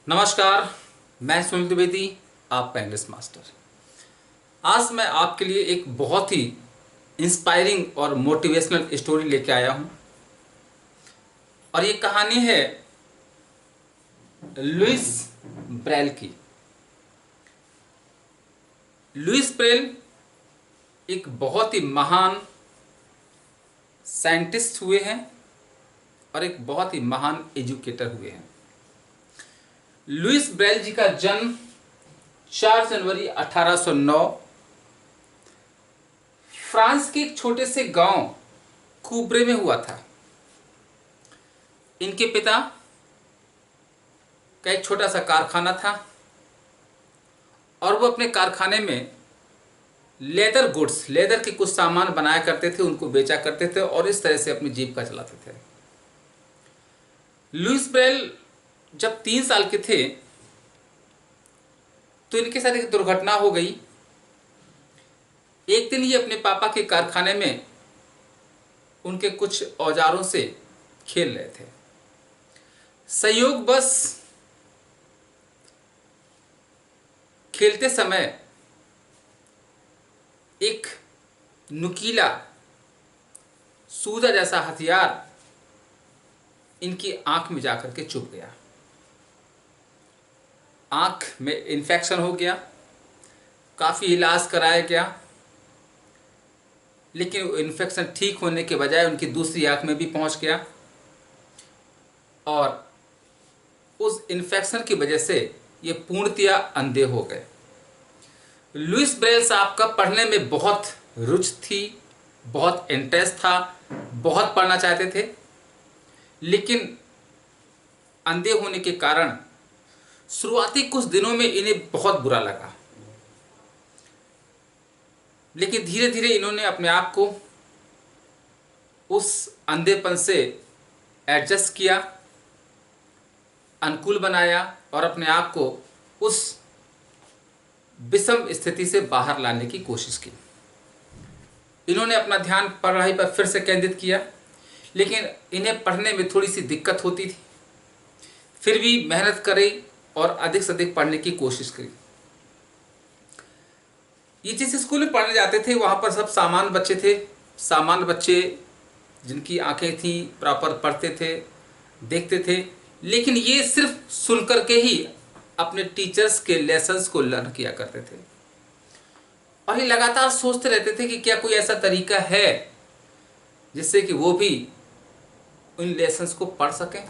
नमस्कार। मैं सुनील द्विवेदी, आपका इंग्लिश मास्टर। आज मैं आपके लिए एक बहुत ही इंस्पायरिंग और मोटिवेशनल स्टोरी लेके आया हूं। और ये कहानी है लुइस ब्रेल की। लुइस ब्रेल एक बहुत ही महान साइंटिस्ट हुए हैं और एक बहुत ही महान एजुकेटर हुए हैं। लुइस ब्रेल जी का जन्म 4 जनवरी 1809 फ्रांस के एक छोटे से गांव कूब्रे में हुआ था। इनके पिता का एक छोटा सा कारखाना था और वो अपने कारखाने में लेदर के कुछ सामान बनाया करते थे, उनको बेचा करते थे और इस तरह से अपनी जीविका चलाते थे। लुइस ब्रेल जब 3 साल के थे तो इनके साथ एक दुर्घटना हो गई। एक दिन ये अपने पापा के कारखाने में उनके कुछ औजारों से खेल रहे थे। संयोग बस खेलते समय एक नुकीला सूदा जैसा हथियार इनकी आंख में जाकर के चुभ गया। आंख में इन्फेक्शन हो गया, काफ़ी इलाज कराया गया, लेकिन इन्फेक्शन ठीक होने के बजाय उनकी दूसरी आंख में भी पहुंच गया और उस इन्फेक्शन की वजह से ये पूर्णतया अंधे हो गए। लुइस ब्रेल साहब का पढ़ने में बहुत रुचि थी, बहुत इंटरेस्ट था, बहुत पढ़ना चाहते थे, लेकिन अंधे होने के कारण शुरुआती कुछ दिनों में इन्हें बहुत बुरा लगा। लेकिन धीरे धीरे इन्होंने अपने आप को उस अंधेपन से एडजस्ट किया, अनुकूल बनाया और अपने आप को उस विषम स्थिति से बाहर लाने की कोशिश की। इन्होंने अपना ध्यान पढ़ाई पर फिर से केंद्रित किया, लेकिन इन्हें पढ़ने में थोड़ी सी दिक्कत होती थी। फिर भी मेहनत करी और अधिक से अधिक पढ़ने की कोशिश करी। ये जिस स्कूल में पढ़ने जाते थे वहाँ पर सब सामान्य बच्चे थे। सामान्य बच्चे जिनकी आंखें थी प्रॉपर पढ़ते थे, देखते थे, लेकिन ये सिर्फ सुनकर के ही अपने टीचर्स के लेसन्स को लर्न किया करते थे और ये लगातार सोचते रहते थे कि क्या कोई ऐसा तरीका है जिससे कि वो भी उन लेसन्स को पढ़ सकें।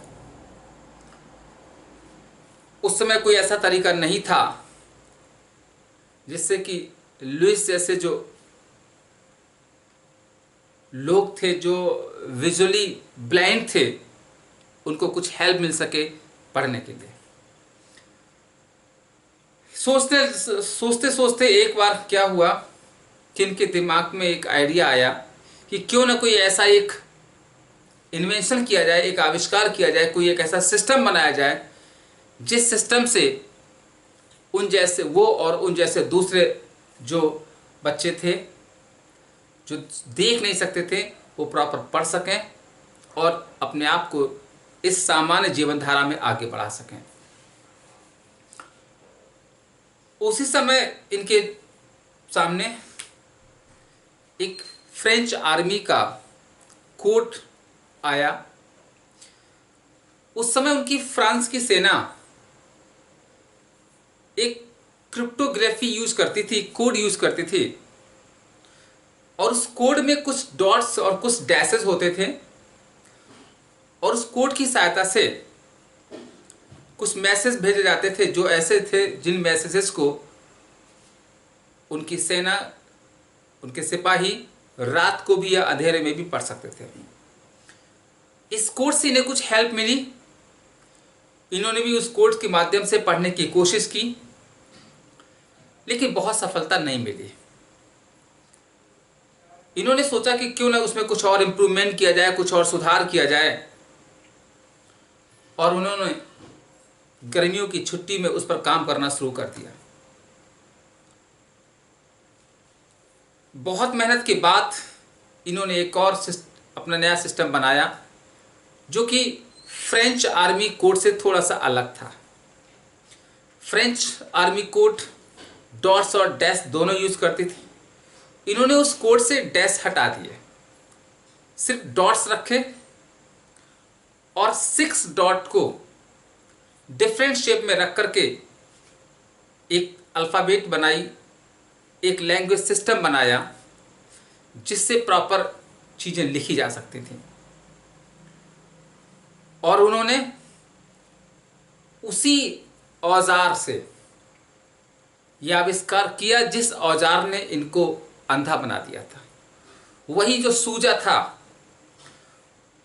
उस समय कोई ऐसा तरीका नहीं था जिससे कि लुइस जैसे जो लोग थे, जो विजुअली ब्लाइंड थे, उनको कुछ हेल्प मिल सके पढ़ने के लिए। सोचते सोचते एक बार क्या हुआ कि इनके दिमाग में एक आइडिया आया कि क्यों ना कोई ऐसा एक इन्वेंशन किया जाए, एक आविष्कार किया जाए, कोई एक ऐसा सिस्टम बनाया जाए जिस सिस्टम से उन जैसे वो और उन जैसे दूसरे जो बच्चे थे जो देख नहीं सकते थे वो प्रॉपर पढ़ सकें और अपने आप को इस सामान्य जीवन धारा में आगे बढ़ा सकें। उसी समय इनके सामने एक फ्रेंच आर्मी का कोट आया। उस समय उनकी फ्रांस की सेना एक क्रिप्टोग्राफी यूज करती थी, कोड यूज करती थी और उस कोड में कुछ डॉट्स और कुछ डैशेस होते थे और उस कोड की सहायता से कुछ मैसेज भेजे जाते थे जो ऐसे थे जिन मैसेजेस को उनकी सेना, उनके सिपाही रात को भी या अंधेरे में भी पढ़ सकते थे। इस कोड से इन्हें कुछ हेल्प मिली। इन्होंने भी उस कोड के माध्यम से पढ़ने की कोशिश की, लेकिन बहुत सफलता नहीं मिली। इन्होंने सोचा कि क्यों ना उसमें कुछ और इम्प्रूवमेंट किया जाए, कुछ और सुधार किया जाए और उन्होंने गर्मियों की छुट्टी में उस पर काम करना शुरू कर दिया। बहुत मेहनत के बाद इन्होंने एक और अपना नया सिस्टम बनाया जो कि फ्रेंच आर्मी कोड से थोड़ा सा अलग था। फ्रेंच आर्मी कोड डॉट्स और डैश दोनों यूज करती थी। इन्होंने उस कोड से डैश हटा दिए, सिर्फ डॉट्स रखे और 6 डॉट को डिफरेंट शेप में रख करके एक अल्फ़ाबेट बनाई, एक लैंग्वेज सिस्टम बनाया जिससे प्रॉपर चीज़ें लिखी जा सकती थी। और उन्होंने उसी औजार से यह आविष्कार किया जिस औजार ने इनको अंधा बना दिया था। वही जो सूजा था,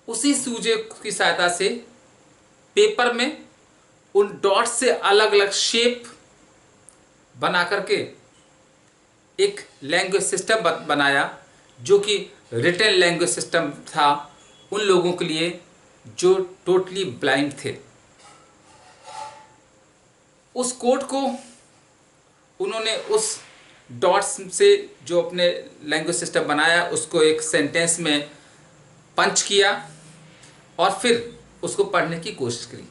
उसी सूजे की सहायता से पेपर में उन डॉट्स से अलग अलग शेप बना करके एक लैंग्वेज सिस्टम बनाया जो कि रिटन लैंग्वेज सिस्टम था उन लोगों के लिए जो टोटली ब्लाइंड थे। उस कोड को उन्होंने उस डॉट्स से जो अपने लैंग्वेज सिस्टम बनाया उसको एक सेंटेंस में पंच किया और फिर उसको पढ़ने की कोशिश करी।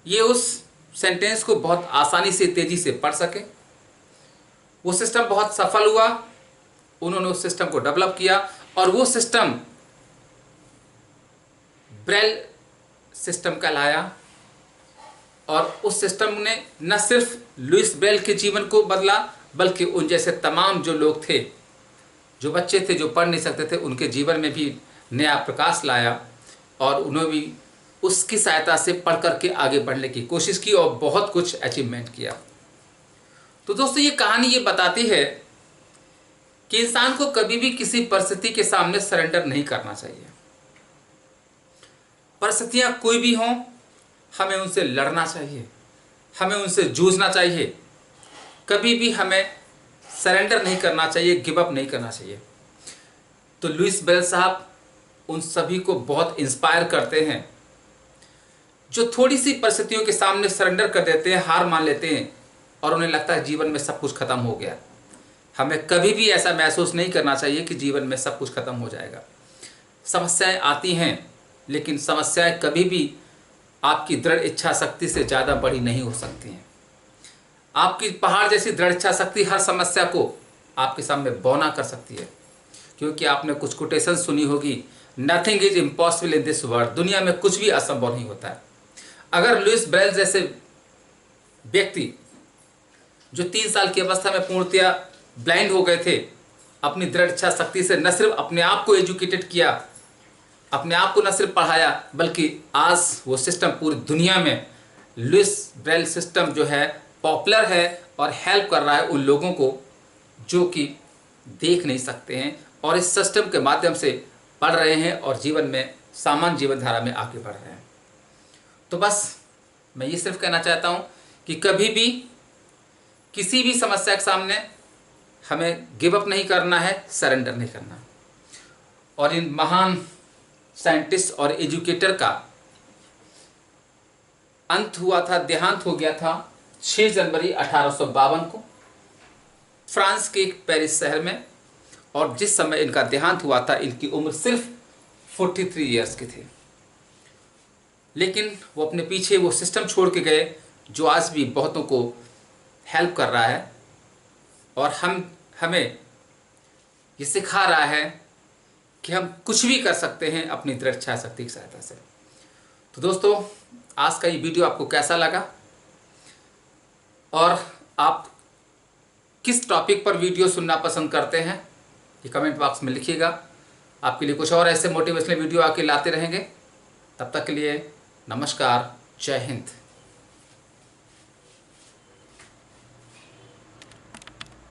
ये उस सेंटेंस को बहुत आसानी से तेज़ी से पढ़ सके। वो सिस्टम बहुत सफल हुआ। उन्होंने उस सिस्टम को डेवलप किया और वो सिस्टम ब्रेल सिस्टम कहलाया। और उस सिस्टम ने न सिर्फ लुइस ब्रेल के जीवन को बदला बल्कि उन जैसे तमाम जो लोग थे, जो बच्चे थे जो पढ़ नहीं सकते थे, उनके जीवन में भी नया प्रकाश लाया और उन्होंने भी उसकी सहायता से पढ़ करके आगे बढ़ने की कोशिश की और बहुत कुछ अचीवमेंट किया। तो दोस्तों ये कहानी ये बताती है कि इंसान को कभी भी किसी परिस्थिति के सामने सरेंडर नहीं करना चाहिए। परिस्थितियां कोई भी हों, हमें उनसे लड़ना चाहिए, हमें उनसे जूझना चाहिए। कभी भी हमें सरेंडर नहीं करना चाहिए, गिव अप नहीं करना चाहिए। तो लुइस ब्रेल साहब उन सभी को बहुत इंस्पायर करते हैं जो थोड़ी सी परिस्थितियों के सामने सरेंडर कर देते हैं, हार मान लेते हैं और उन्हें लगता है जीवन में सब कुछ खत्म हो गया। हमें कभी भी ऐसा महसूस नहीं करना चाहिए कि जीवन में सब कुछ खत्म हो जाएगा। समस्याएं आती हैं, लेकिन समस्याएं कभी भी आपकी दृढ़ इच्छा शक्ति से ज़्यादा बड़ी नहीं हो सकती हैं। आपकी पहाड़ जैसी दृढ़ इच्छा शक्ति हर समस्या को आपके सामने बौना कर सकती है। क्योंकि आपने कुछ कोटेशन सुनी होगी, nothing is impossible in this world. दुनिया में कुछ भी असंभव नहीं होता है। अगर लुइस ब्रेल जैसे व्यक्ति जो 3 साल की अवस्था में पूर्णतया ब्लाइंड हो गए थे, अपनी दृढ़ इच्छा शक्ति से न सिर्फ अपने आप को एजुकेटेड किया, अपने आप को न सिर्फ पढ़ाया, बल्कि आज वो सिस्टम पूरी दुनिया में लुइस ब्रेल सिस्टम जो है पॉपुलर है और हेल्प कर रहा है उन लोगों को जो कि देख नहीं सकते हैं और इस सिस्टम के माध्यम से पढ़ रहे हैं और जीवन में सामान्य जीवन धारा में आगे बढ़ रहे हैं। तो बस मैं ये सिर्फ कहना चाहता हूँ कि कभी भी किसी भी समस्या के सामने हमें गिव अप नहीं करना है, सरेंडर नहीं करना। और इन महान साइंटिस्ट और एजुकेटर का अंत हुआ था, देहांत हो गया था 6 जनवरी 1852 को फ्रांस के एक पेरिस शहर में। और जिस समय इनका देहांत हुआ था इनकी उम्र सिर्फ 43 ईयर्स की थी। लेकिन वो अपने पीछे वो सिस्टम छोड़ के गए जो आज भी बहुतों को हेल्प कर रहा है और हमें ये सिखा रहा है कि हम कुछ भी कर सकते हैं अपनी दृढ़ इच्छा शक्ति की सहायता से। तो दोस्तों आज का ये वीडियो आपको कैसा लगा और आप किस टॉपिक पर वीडियो सुनना पसंद करते हैं ये कमेंट बॉक्स में लिखिएगा। आपके लिए कुछ और ऐसे मोटिवेशनल वीडियो आके लाते रहेंगे। तब तक के लिए नमस्कार, जय हिंद।